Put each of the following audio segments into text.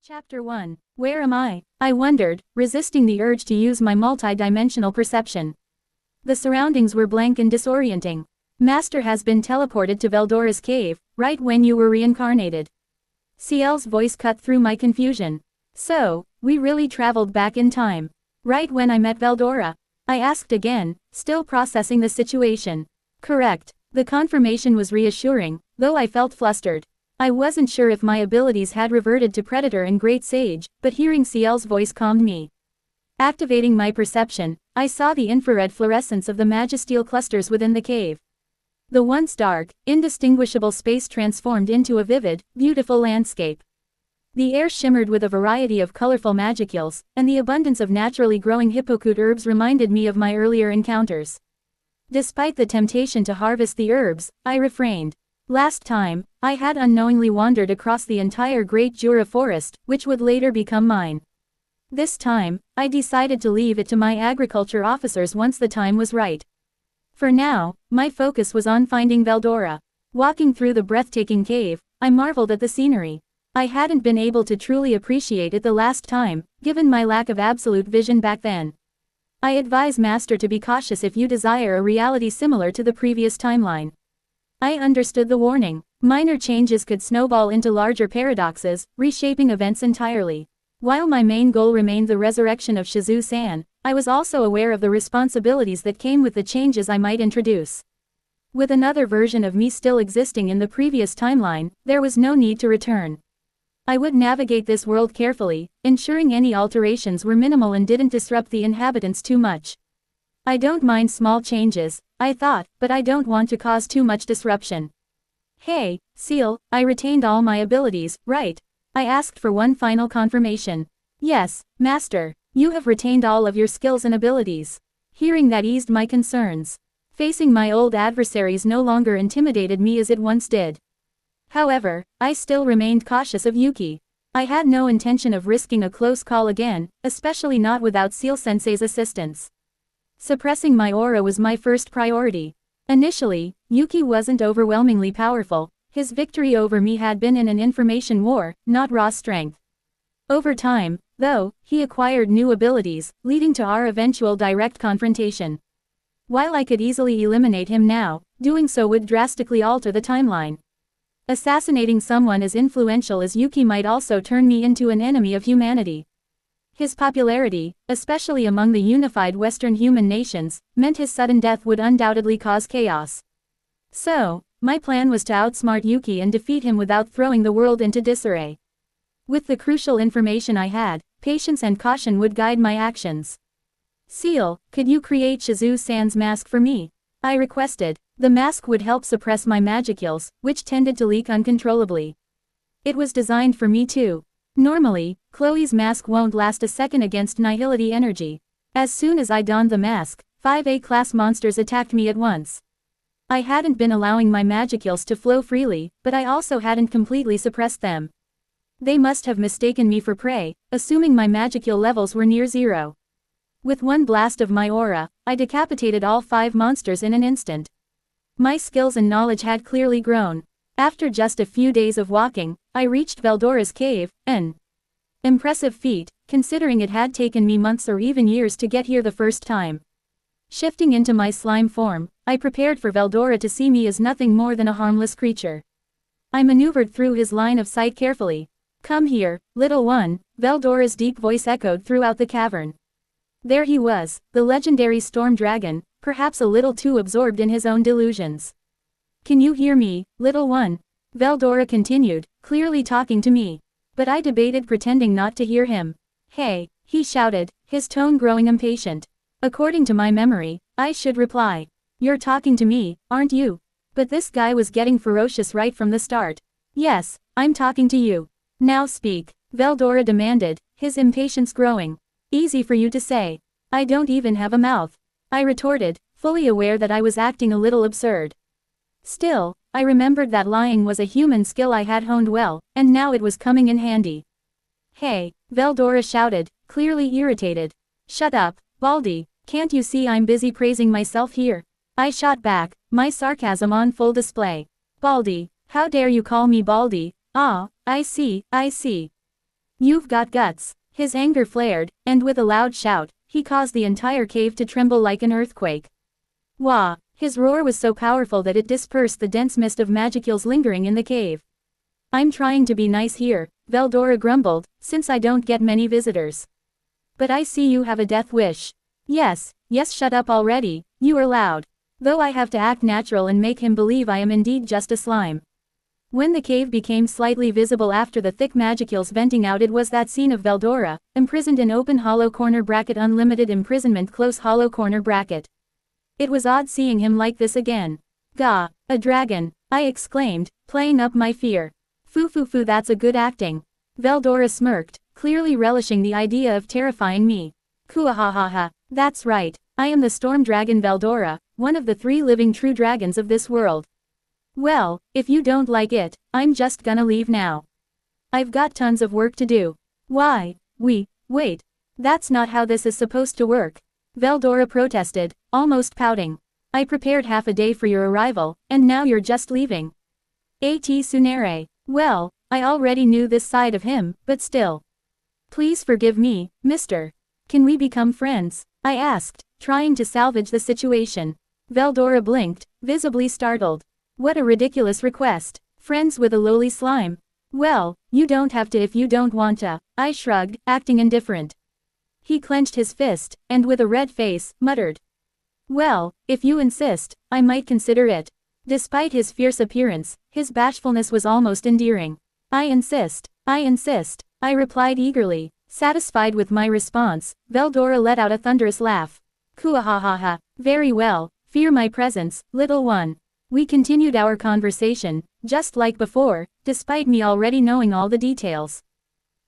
Chapter 1. Where am I? I wondered, resisting the urge to use my multi-dimensional perception. The surroundings were blank and disorienting. Master has been teleported to Veldora's cave, right when you were reincarnated. Ciel's voice cut through my confusion. So, we really traveled back in time. Right when I met Veldora? I asked again, still processing the situation. Correct. The confirmation was reassuring, though I felt flustered. I wasn't sure if my abilities had reverted to Predator and Great Sage, but hearing Ciel's voice calmed me. Activating my perception, I saw the infrared fluorescence of the magisteel clusters within the cave. The once dark, indistinguishable space transformed into a vivid, beautiful landscape. The air shimmered with a variety of colorful magicules, and the abundance of naturally growing hippocute herbs reminded me of my earlier encounters. Despite the temptation to harvest the herbs, I refrained. Last time, I had unknowingly wandered across the entire Great Jura forest, which would later become mine. This time, I decided to leave it to my agriculture officers once the time was right. For now, my focus was on finding Veldora. Walking through the breathtaking cave, I marveled at the scenery. I hadn't been able to truly appreciate it the last time, given my lack of absolute vision back then. I advise Master to be cautious if you desire a reality similar to the previous timeline. I understood the warning. Minor changes could snowball into larger paradoxes, reshaping events entirely. While my main goal remained the resurrection of Shizu-san, I was also aware of the responsibilities that came with the changes I might introduce. With another version of me still existing in the previous timeline, there was no need to return. I would navigate this world carefully, ensuring any alterations were minimal and didn't disrupt the inhabitants too much. I don't mind small changes, I thought, but I don't want to cause too much disruption. Hey, Ciel, I retained all my abilities, right? I asked for one final confirmation. Yes, Master, you have retained all of your skills and abilities. Hearing that eased my concerns. Facing my old adversaries no longer intimidated me as it once did. However, I still remained cautious of Yuki. I had no intention of risking a close call again, especially not without Ciel-sensei's assistance. Suppressing my aura was my first priority. Initially, Yuki wasn't overwhelmingly powerful. His victory over me had been in an information war, not raw strength. Over time, though, he acquired new abilities, leading to our eventual direct confrontation. While I could easily eliminate him now, doing so would drastically alter the timeline. Assassinating someone as influential as Yuki might also turn me into an enemy of humanity. His popularity, especially among the unified Western human nations, meant his sudden death would undoubtedly cause chaos. So, my plan was to outsmart Yuki and defeat him without throwing the world into disarray. With the crucial information I had, patience and caution would guide my actions. Ciel, could you create Shizu-san's mask for me? I requested. The mask would help suppress my magicules, which tended to leak uncontrollably. It was designed for me too. Normally, Chloe's mask won't last a second against nihility energy. As soon as I donned the mask, 5 A-class monsters attacked me at once. I hadn't been allowing my magicules to flow freely, but I also hadn't completely suppressed them. They must have mistaken me for prey, assuming my magicule levels were near zero. With one blast of my aura, I decapitated all 5 monsters in an instant. My skills and knowledge had clearly grown. After just a few days of walking, I reached Veldora's cave, an impressive feat, considering it had taken me months or even years to get here the first time. Shifting into my slime form, I prepared for Veldora to see me as nothing more than a harmless creature. I maneuvered through his line of sight carefully. Come here, little one, Veldora's deep voice echoed throughout the cavern. There he was, the legendary storm dragon, perhaps a little too absorbed in his own delusions. Can you hear me, little one? Veldora continued, clearly talking to me. But I debated pretending not to hear him. Hey, he shouted, his tone growing impatient. According to my memory, I should reply. You're talking to me, aren't you? But this guy was getting ferocious right from the start. Yes, I'm talking to you. Now speak, Veldora demanded, his impatience growing. Easy for you to say. I don't even have a mouth. I retorted, fully aware that I was acting a little absurd. Still, I remembered that lying was a human skill I had honed well, and now it was coming in handy. Hey, Veldora shouted, clearly irritated. Shut up, Baldy, can't you see I'm busy praising myself here? I shot back, my sarcasm on full display. Baldy, how dare you call me Baldy? Ah, I see, I see. You've got guts. His anger flared, and with a loud shout, he caused the entire cave to tremble like an earthquake. Wah! His roar was so powerful that it dispersed the dense mist of magicules lingering in the cave. I'm trying to be nice here, Veldora grumbled, since I don't get many visitors. But I see you have a death wish. Yes, shut up already, you are loud. Though I have to act natural and make him believe I am indeed just a slime. When the cave became slightly visible after the thick magicules venting out, it was that scene of Veldora, imprisoned in open hollow corner bracket unlimited imprisonment close hollow corner bracket. It was odd seeing him like this again. Gah, a dragon, I exclaimed, playing up my fear. Foo, that's a good acting. Veldora smirked, clearly relishing the idea of terrifying me. Kuahahaha, that's right, I am the storm dragon Veldora, one of the 3 living true dragons of this world. Well, if you don't like it, I'm just gonna leave now. I've got tons of work to do. Why? Wait. That's not how this is supposed to work. Veldora protested, almost pouting. I prepared half a day for your arrival, and now you're just leaving. Sunere. Well, I already knew this side of him, but still. Please forgive me, mister. Can we become friends? I asked, trying to salvage the situation. Veldora blinked, visibly startled. What a ridiculous request. Friends with a lowly slime. Well, you don't have to if you don't want to, I shrugged, acting indifferent. He clenched his fist, and with a red face, muttered. Well, if you insist, I might consider it. Despite his fierce appearance, his bashfulness was almost endearing. I insist, I replied eagerly. Satisfied with my response, Veldora let out a thunderous laugh. Kuahahaha, very well, fear my presence, little one. We continued our conversation, just like before, despite me already knowing all the details.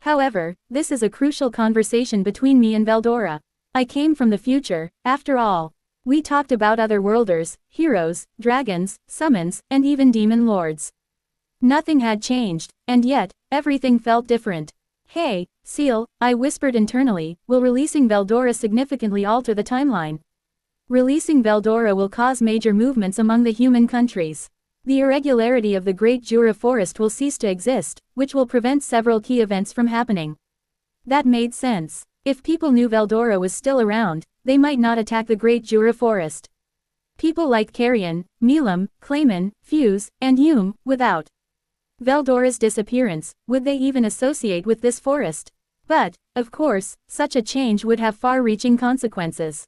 However, this is a crucial conversation between me and Veldora. I came from the future, after all. We talked about otherworlders, heroes, dragons, summons, and even demon lords. Nothing had changed, and yet, everything felt different. Hey, Seal, I whispered internally, will releasing Veldora significantly alter the timeline? Releasing Veldora will cause major movements among the human countries. The irregularity of the Great Jura Forest will cease to exist, which will prevent several key events from happening. That made sense. If people knew Veldora was still around, they might not attack the Great Jura Forest. People like Carrion, Milam, Clayman, Fuse, and Hume, without Veldora's disappearance, would they even associate with this forest? But, of course, such a change would have far-reaching consequences.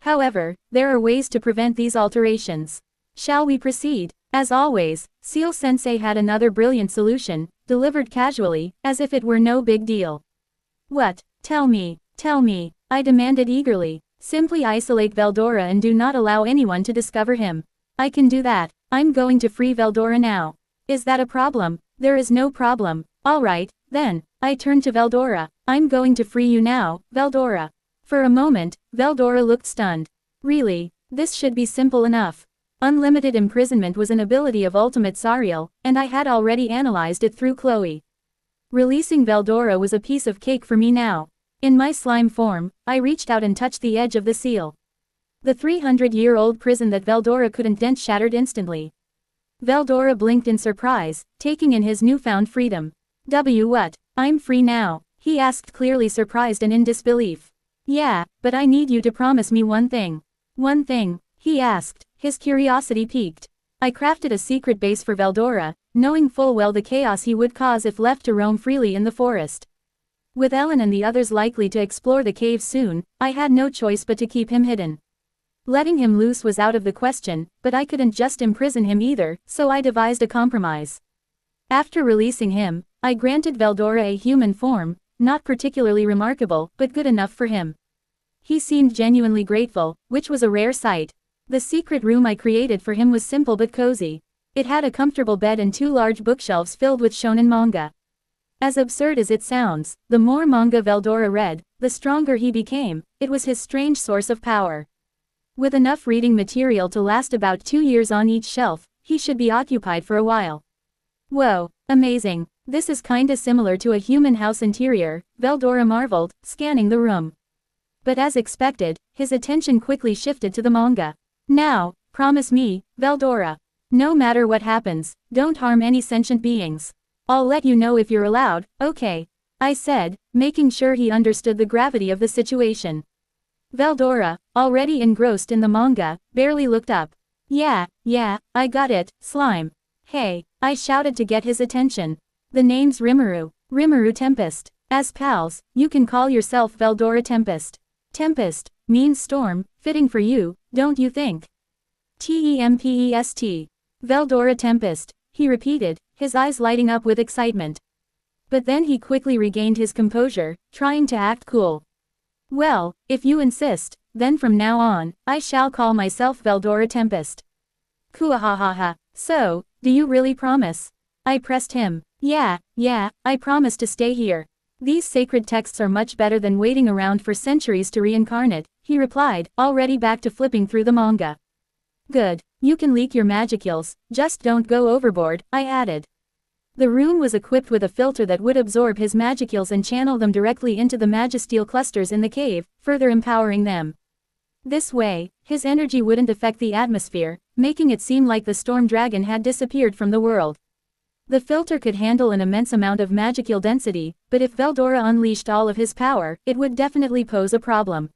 However, there are ways to prevent these alterations. Shall we proceed? As always, Seal-sensei had another brilliant solution, delivered casually, as if it were no big deal. What? Tell me, I demanded eagerly. Simply isolate Veldora and do not allow anyone to discover him. I can do that. I'm going to free Veldora now. Is that a problem? There is no problem. Alright, then. I turned to Veldora. I'm going to free you now, Veldora. For a moment, Veldora looked stunned. Really? This should be simple enough. Unlimited imprisonment was an ability of Ultimate Sariel, and I had already analyzed it through Chloe. Releasing Veldora was a piece of cake for me now. In my slime form, I reached out and touched the edge of the seal. The 300-year-old prison that Veldora couldn't dent shattered instantly. Veldora blinked in surprise, taking in his newfound freedom. What? I'm free now? He asked, clearly surprised and in disbelief. Yeah, but I need you to promise me one thing. One thing? He asked, his curiosity piqued. I crafted a secret base for Veldora, knowing full well the chaos he would cause if left to roam freely in the forest. With Ellen and the others likely to explore the cave soon, I had no choice but to keep him hidden. Letting him loose was out of the question, but I couldn't just imprison him either, so I devised a compromise. After releasing him, I granted Veldora a human form, not particularly remarkable, but good enough for him. He seemed genuinely grateful, which was a rare sight. The secret room I created for him was simple but cozy. It had a comfortable bed and 2 large bookshelves filled with shonen manga. As absurd as it sounds, the more manga Veldora read, the stronger he became. It was his strange source of power. With enough reading material to last about 2 years on each shelf, he should be occupied for a while. Whoa, amazing. This is kinda similar to a human house interior, Veldora marveled, scanning the room. But as expected, his attention quickly shifted to the manga. Now, promise me, Veldora. No matter what happens, don't harm any sentient beings. I'll let you know if you're allowed, okay? I said, making sure he understood the gravity of the situation. Veldora, already engrossed in the manga, barely looked up. Yeah, I got it, slime. Hey, I shouted to get his attention. The name's Rimuru. Rimuru Tempest. As pals, you can call yourself Veldora Tempest. Tempest means storm, fitting for you, don't you think? Tempest. Veldora Tempest, he repeated, his eyes lighting up with excitement. But then he quickly regained his composure, trying to act cool. Well, if you insist, then from now on, I shall call myself Veldora Tempest. Kuahahaha. So, do you really promise? I pressed him. Yeah, I promise to stay here. These sacred texts are much better than waiting around for centuries to reincarnate, he replied, already back to flipping through the manga. Good. You can leak your magicals, just don't go overboard, I added. The room was equipped with a filter that would absorb his magicals and channel them directly into the magisteel clusters in the cave, further empowering them. This way, his energy wouldn't affect the atmosphere, making it seem like the storm dragon had disappeared from the world. The filter could handle an immense amount of magical density, but if Veldora unleashed all of his power, it would definitely pose a problem.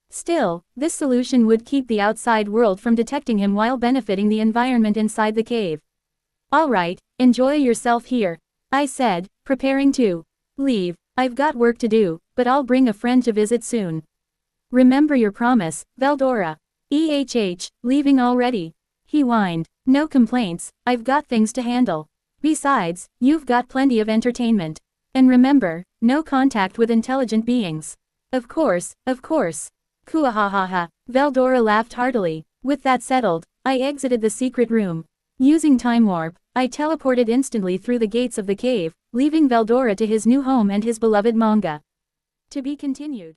Still, this solution would keep the outside world from detecting him while benefiting the environment inside the cave. Alright, enjoy yourself here, I said, preparing to leave. I've got work to do, but I'll bring a friend to visit soon. Remember your promise, Veldora. Leaving already? He whined. No complaints, I've got things to handle. Besides, you've got plenty of entertainment. And remember, no contact with intelligent beings. Of course. Kuahahaha. Veldora laughed heartily. With that settled, I exited the secret room. Using time warp, I teleported instantly through the gates of the cave, leaving Veldora to his new home and his beloved manga. To be continued.